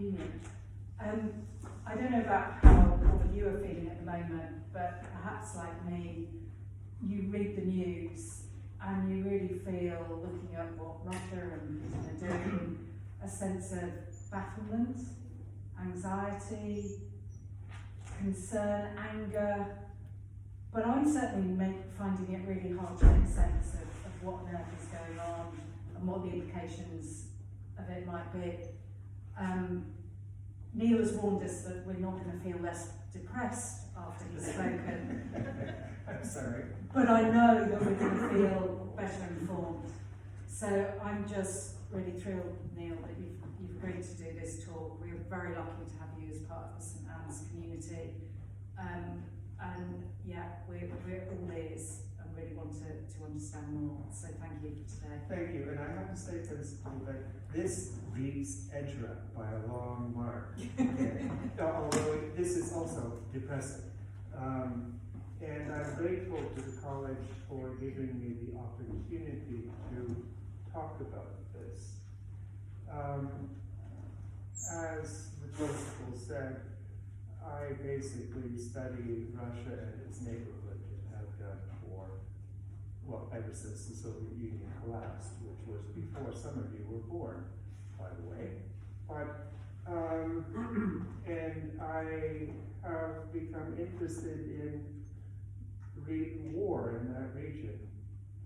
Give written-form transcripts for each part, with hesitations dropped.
Union. I don't know about how all of you are feeling at the moment, but perhaps like me, you read the news and you really feel, looking at what Russia and Putin are doing, a sense of bafflement, anxiety, concern, anger. But I'm certainly finding it really hard to make sense of what on earth is going on and what the implications of it might be. Neil has warned us that we're not going to feel less depressed after he's spoken. I'm sorry. But I know that we're going to feel better informed. So I'm just really thrilled, Neil, that you've agreed to do this talk. We're very lucky to have you as part of the St Anne's community. And yeah, we're all ears and really want to understand more. So thank you for today. Thank you, and I have to say, Principal, that this beats EDRA by a long mark. Okay. Although this is also depressing. And I'm grateful to the college for giving me the opportunity to talk about this. As the principal said, I basically study Russia and its neighborhood and have done for, well, ever since the Soviet Union collapsed, which was before some of you were born, by the way. But, and I have become interested in war in that region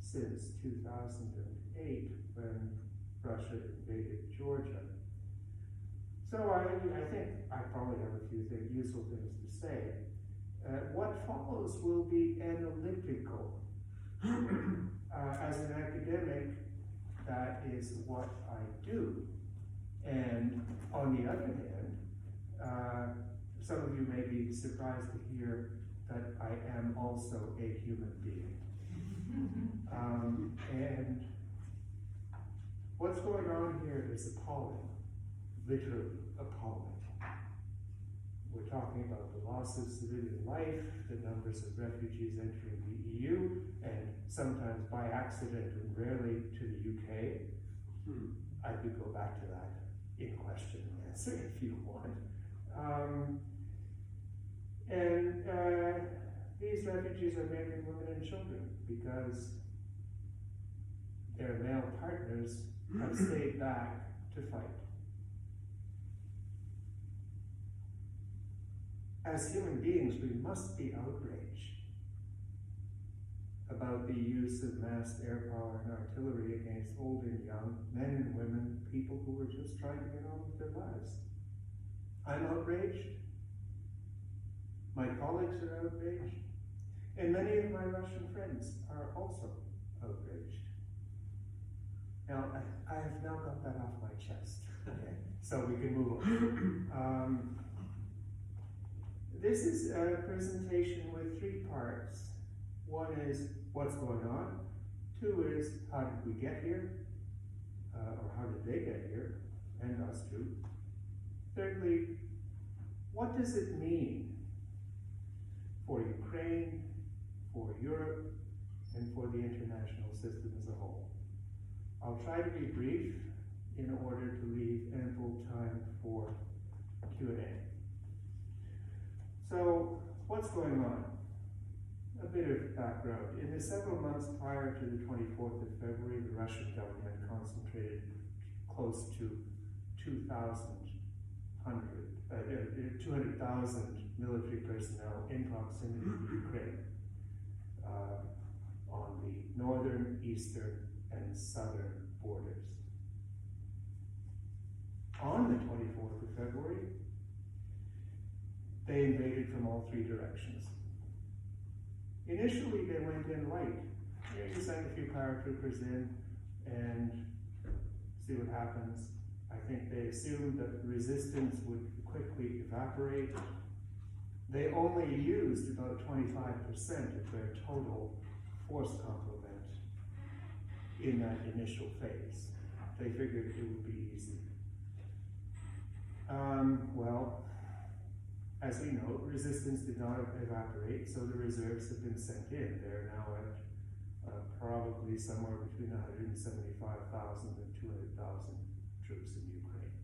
since 2008, when Russia invaded Georgia. So I think I probably have a few useful things to say. What follows will be analytical. As an academic, that is what I do. And on the other hand, some of you may be surprised to hear that I am also a human being. And what's going on here is appalling. Literally appalling. We're talking about the loss of civilian life, the numbers of refugees entering the EU, and sometimes by accident and rarely to the UK. I could go back to that in question and answer if you want. These refugees are mainly women and children because their male partners have stayed back to fight. As human beings, we must be outraged about the use of massed air power and artillery against old and young, men and women, people who were just trying to get on with their lives. I'm outraged. My colleagues are outraged. And many of my Russian friends are also outraged. Now, I have now got that off my chest. Okay, so we can move on. This is a presentation with 3 parts. One is what's going on. 2 is how did we get here? Or how did they get here? And us too. Thirdly, what does it mean for Ukraine, for Europe, and for the international system as a whole? I'll try to be brief in order to leave ample time for Q&A. So, what's going on? A bit of background. In the several months prior to the 24th of February, the Russian government concentrated close to 200,000 military personnel in proximity to Ukraine on the northern, eastern, and southern borders. On the 24th of February, they invaded from all 3 directions. Initially, they went in light. You send a few paratroopers in and see what happens. I think they assumed that the resistance would quickly evaporate. They only used about 25% of their total force complement in that initial phase. They figured it would be easy. Well, as we know, resistance did not evaporate, so the reserves have been sent in. They're now at probably somewhere between 175,000 and 200,000 troops in Ukraine.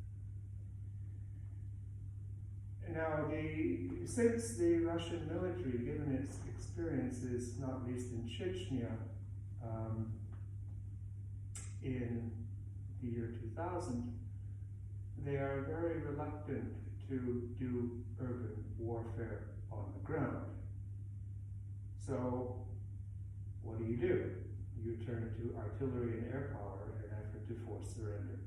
Now, since the Russian military, given its experiences, not least in Chechnya, in the year 2000, they are very reluctant to do urban warfare on the ground. So, what do? You turn to artillery and air power in an effort to force surrender.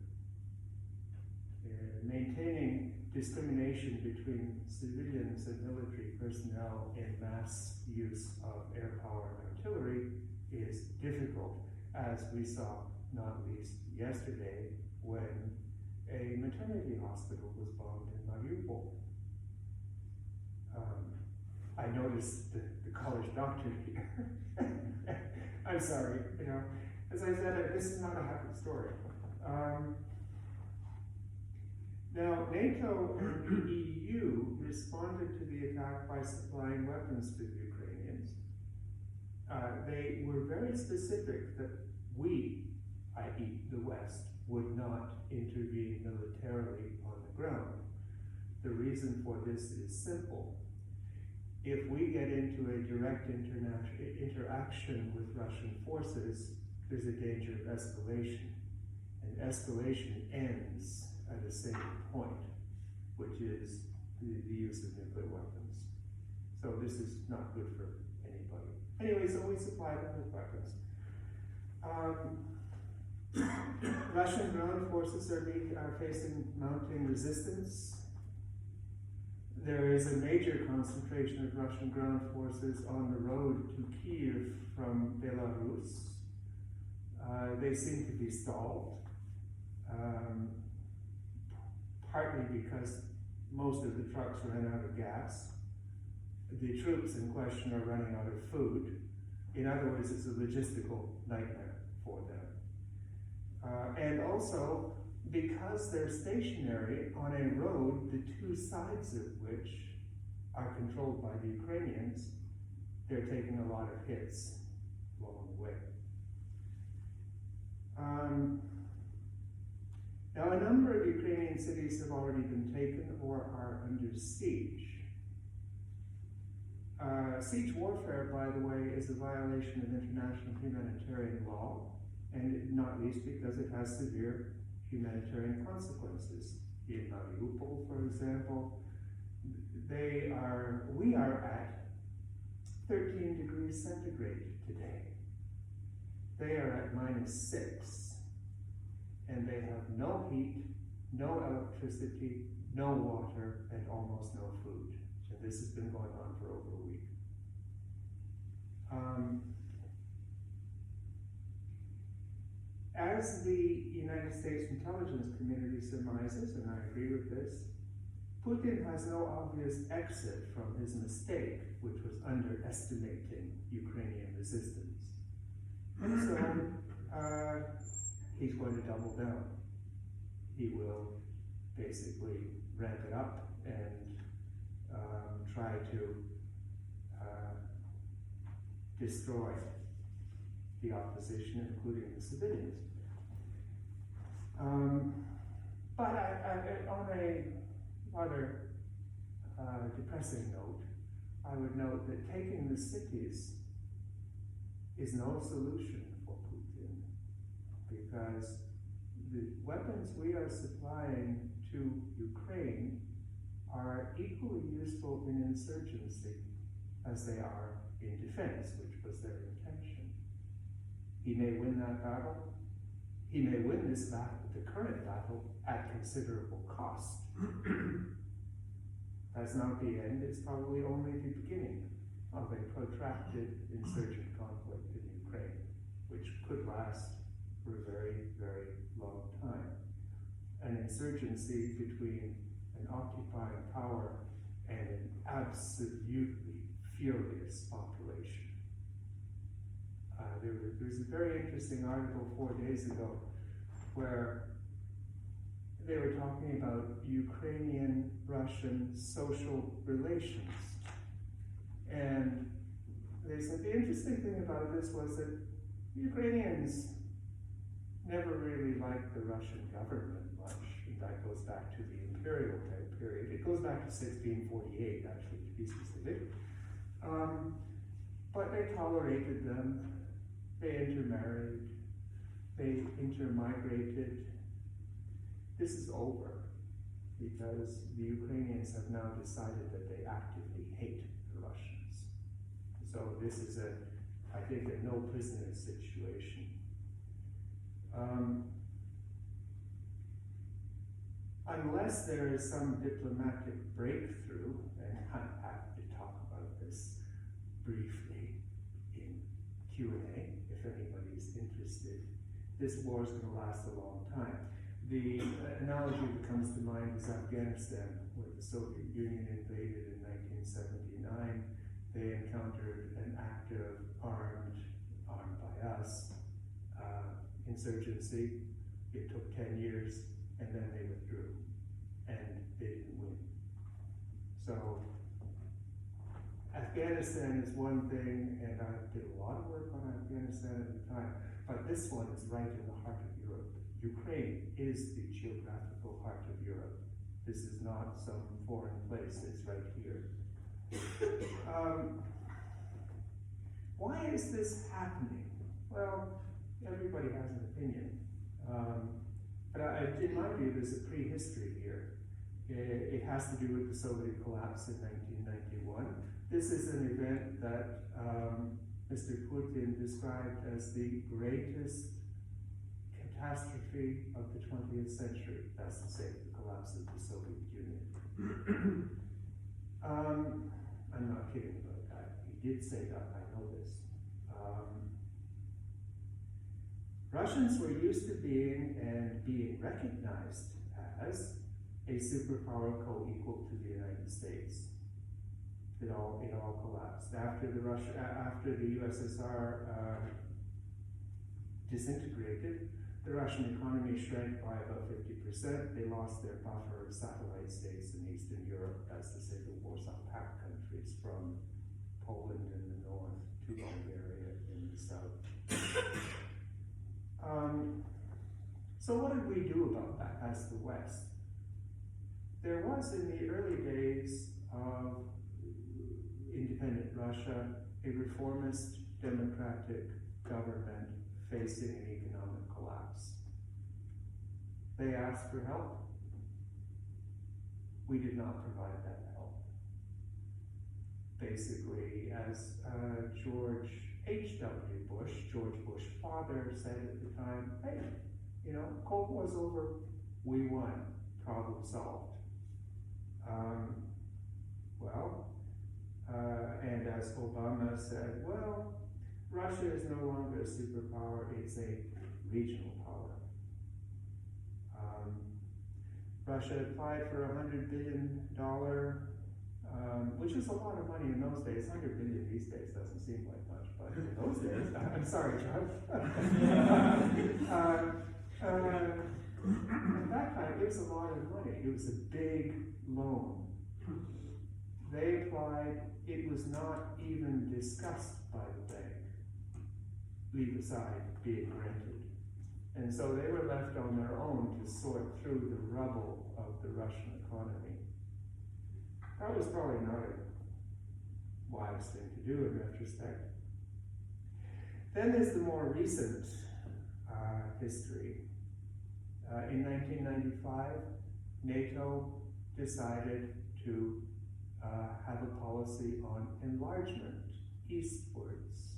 Maintaining discrimination between civilians and military personnel in mass use of air power and artillery is difficult, as we saw not least yesterday when a maternity hospital was bombed in Mariupol. I noticed the college doctor here. I'm sorry, as I said, this is not a happy story. Now, NATO and the EU responded to the attack by supplying weapons to the Ukrainians. They were very specific that we, i.e. the West, would not intervene militarily on the ground. The reason for this is simple. If we get into a direct interaction with Russian forces, there's a danger of escalation. And escalation ends at a single point, which is the use of nuclear weapons. So this is not good for anybody. Anyway, so we supply them with weapons. Russian ground forces are facing mounting resistance. There is a major concentration of Russian ground forces on the road to Kiev from Belarus. They seem to be stalled, partly because most of the trucks ran out of gas. The troops in question are running out of food. In other words, it's a logistical nightmare for them. And also, because they're stationary on a road, the two sides of which are controlled by the Ukrainians, they're taking a lot of hits along the way. Now, a number of Ukrainian cities have already been taken or are under siege. Siege warfare, by the way, is a violation of international humanitarian law, and not least because it has severe humanitarian consequences. In Mariupol, for example, we are at 13 degrees centigrade today. They are at -6, and they have no heat, no electricity, no water, and almost no food. And this has been going on for over a week. As the United States intelligence community surmises, and I agree with this, Putin has no obvious exit from his mistake, which was underestimating Ukrainian resistance. So he's going to double down. He will basically ramp it up and try to destroy the opposition, including the civilians. But on a rather depressing note, I would note that taking the cities is no solution for Putin, because the weapons we are supplying to Ukraine are equally useful in insurgency as they are in defense, which was their intention. He may win that battle. He may win this battle, the current battle, at considerable cost. That's not the end, it's probably only the beginning of a protracted insurgent conflict in Ukraine, which could last for a very, very long time. An insurgency between an occupying power and an absolutely furious population. There was a very interesting article 4 days ago where they were talking about Ukrainian-Russian social relations. And they said the interesting thing about this was that Ukrainians never really liked the Russian government much. And that goes back to the imperial type period. It goes back to 1648, actually, to be specific. But they tolerated them, they intermarried, they intermigrated. This is over because the Ukrainians have now decided that they actively hate the Russians. So this is I think, a no prisoners situation. Unless there is some diplomatic breakthrough, and I have to talk about this briefly in Q&A, if anybody's interested, this war is going to last a long time. The analogy that comes to mind is Afghanistan, where the Soviet Union invaded in 1979. They encountered an active, armed by us, insurgency. It took 10 years, and then they withdrew, and they didn't win. So, Afghanistan is one thing, and I did a lot of work on Afghanistan at the time, but this one is right in the heart of Europe. Ukraine is the geographical heart of Europe. This is not some foreign place, it's right here. Why is this happening? Well, everybody has an opinion. But in my view, there's a prehistory here. It has to do with the Soviet collapse in 1991. This is an event that Mr. Putin described as the greatest catastrophe of the 20th century. That's to say, the collapse of the Soviet Union. I'm not kidding about that. He did say that, I know this. Russians were used to being recognized as a superpower co-equal to the United States. It all collapsed. After the USSR disintegrated, the Russian economy shrank by about 50%. They lost their buffer of satellite states in Eastern Europe, that's to say the Warsaw Pact countries, from Poland in the north to Bulgaria in the south. So what did we do about that as the West? There was, in the early days of independent Russia, a reformist democratic government facing an economic collapse. They asked for help. We did not provide that help. Basically, as George H.W. Bush, George Bush's father, said at the time, hey, Cold War's over, we won, problem solved. And as Obama said, well, Russia is no longer a superpower, it's a regional power. Russia applied for $100 billion, which is a lot of money in those days. $100 billion these days doesn't seem like much, but in those days, I'm sorry, John. At that time, it was a lot of money. It was a big loan. They applied, it was not even discussed by the bank, leave aside being granted. And so they were left on their own to sort through the rubble of the Russian economy. That was probably not a wise thing to do in retrospect. Then there's the more recent history. In 1995, NATO decided to have a policy on enlargement eastwards.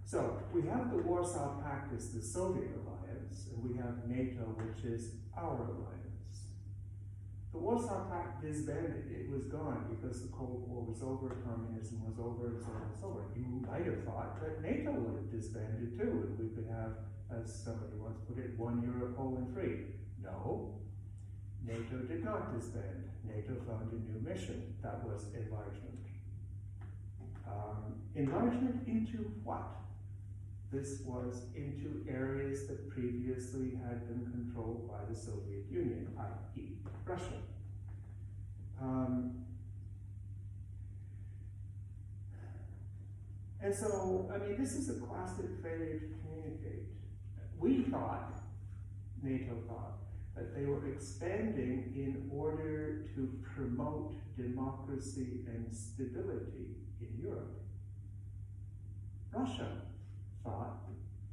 So we have the Warsaw Pact as the Soviet alliance, and we have NATO, which is our alliance. The Warsaw Pact disbanded. It was gone because the Cold War was over, communism was over, and so on and so on. You might have thought that NATO would have disbanded too, and we could have, as somebody once put it, one Europe whole and free. No, NATO did not disband. NATO found a new mission. That was enlargement. Enlargement into what? This was into areas that previously had been controlled by the Soviet Union, i.e. Russia. And so, this is a classic failure to communicate. We thought NATO thought that they were expanding in order to promote democracy and stability in Europe. Russia thought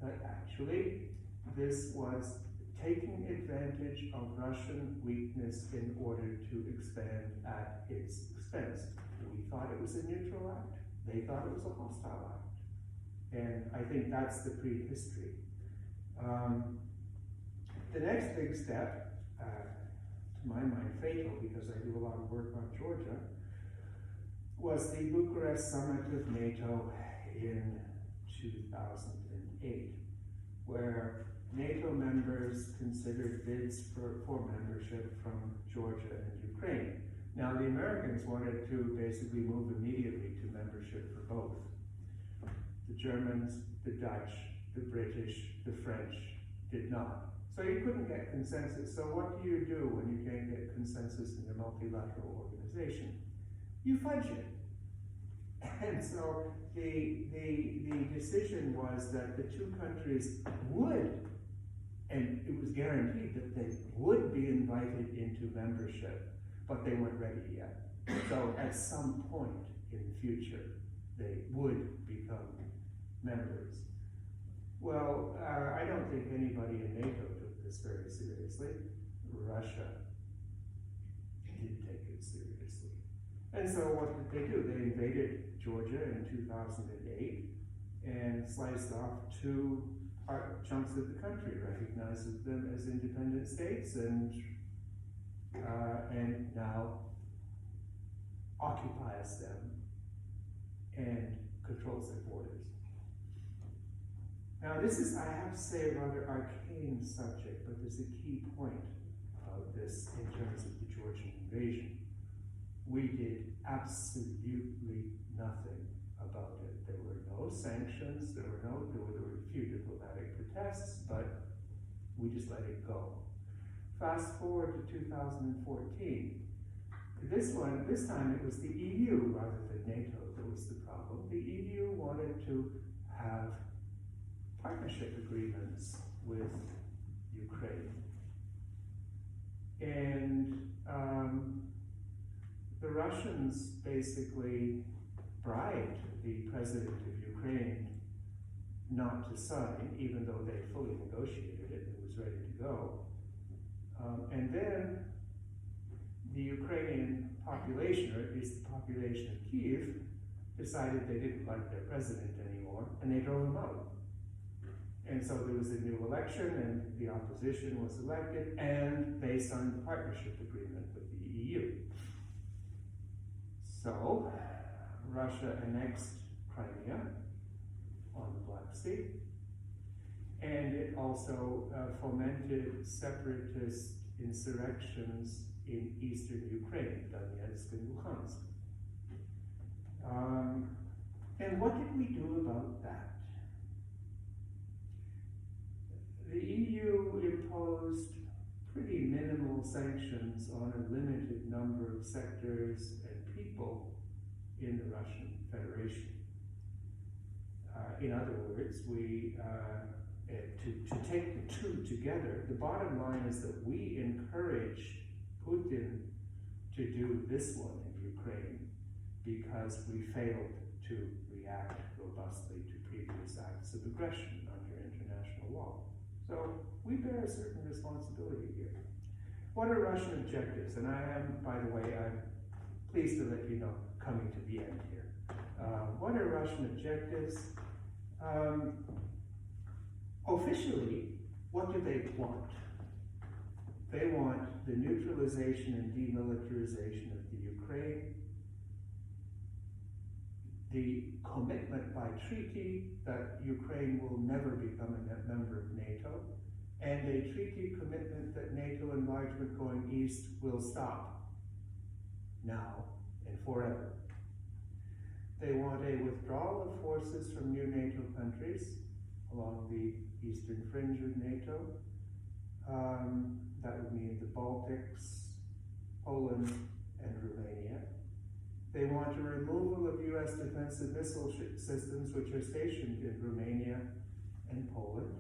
that actually this was taking advantage of Russian weakness in order to expand at its expense. We thought it was a neutral act. They thought it was a hostile act. And I think that's the prehistory. The next big step, to my mind fatal because I do a lot of work on Georgia, was the Bucharest summit of NATO in 2008, where NATO members considered bids for membership from Georgia and Ukraine. Now the Americans wanted to basically move immediately to membership for both. The Germans, the Dutch, the British, the French did not. So you couldn't get consensus. So what do you do when you can't get consensus in a multilateral organization? You fudge it. And so the decision was that the two countries would, and it was guaranteed that they would be invited into membership, but they weren't ready yet. So at some point in the future, they would become members. Well, I don't think anybody in NATO took this very seriously. Russia did take it seriously. And so what did they do? They invaded Georgia in 2008 and sliced off two chunks of the country, recognizes them as independent states, and now occupies them and controls their borders. Now this is, I have to say, a rather arcane subject, but there's a key point about this in terms of the Georgian invasion. We did absolutely nothing about it. There were no sanctions, there were a few diplomatic protests, but we just let it go. Fast forward to 2014. This time it was the EU rather than NATO that was the problem. The EU wanted to have partnership agreements with Ukraine. And the Russians basically bribed the president of Ukraine not to sign, even though they fully negotiated it and it was ready to go. And then the Ukrainian population, or at least the population of Kyiv, decided they didn't like their president anymore, and they drove him out. And so there was a new election, and the opposition was elected, and they signed the partnership agreement with the EU. So, Russia annexed Crimea on the Black Sea, and it also fomented separatist insurrections in eastern Ukraine, Donetsk and Luhansk. And what did we do about that? The EU imposed pretty minimal sanctions on a limited number of sectors and people in the Russian Federation. In other words, to take the two together, the bottom line is that we encouraged Putin to do this one in Ukraine because we failed to react robustly to previous acts of aggression under international law. So we bear a certain responsibility here. What are Russian objectives? And I am, by the way, I'm pleased to let you know, coming to the end here. What are Russian objectives? Officially, what do they want? They want the neutralization and demilitarization of the Ukraine, the commitment by treaty that Ukraine will never become a member of NATO, and a treaty commitment that NATO enlargement going east will stop now and forever. They want a withdrawal of forces from new NATO countries along the eastern fringe of NATO. That would mean the Baltics, Poland, and Romania. They want a removal of US defensive missile systems which are stationed in Romania and Poland.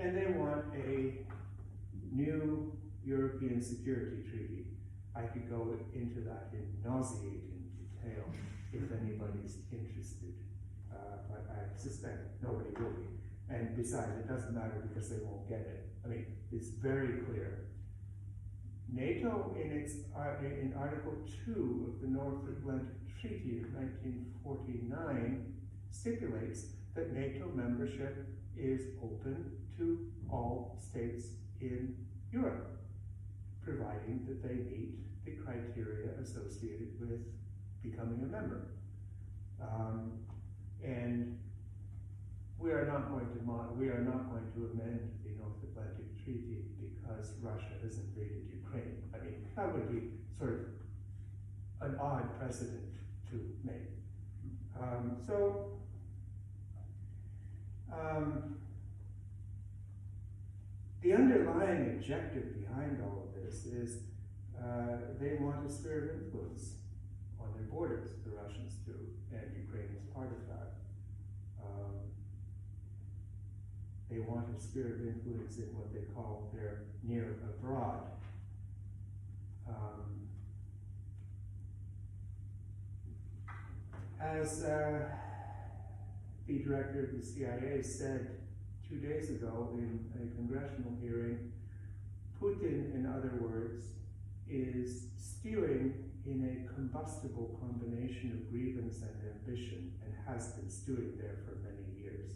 And they want a new European security treaty. I could go into that in nauseating detail if anybody's interested, but I suspect nobody will be. And besides, it doesn't matter because they won't get it. I mean, it's very clear. NATO, in Article 2 of the North Atlantic Treaty of 1949, stipulates that NATO membership is open to all states in Europe, providing that they meet the criteria associated with becoming a member. And we are not going to amend the North Atlantic Treaty because Russia has invaded Ukraine. I mean, that would be sort of an odd precedent to make. The underlying objective behind all of this is they want a sphere of influence on their borders, the Russians do, and Ukraine is part of that. They want a sphere of influence in what they call their near abroad. As the director of the CIA said 2 days ago in a congressional hearing, Putin, in other words, is stewing in a combustible combination of grievance and ambition, and has been stewing there for many years.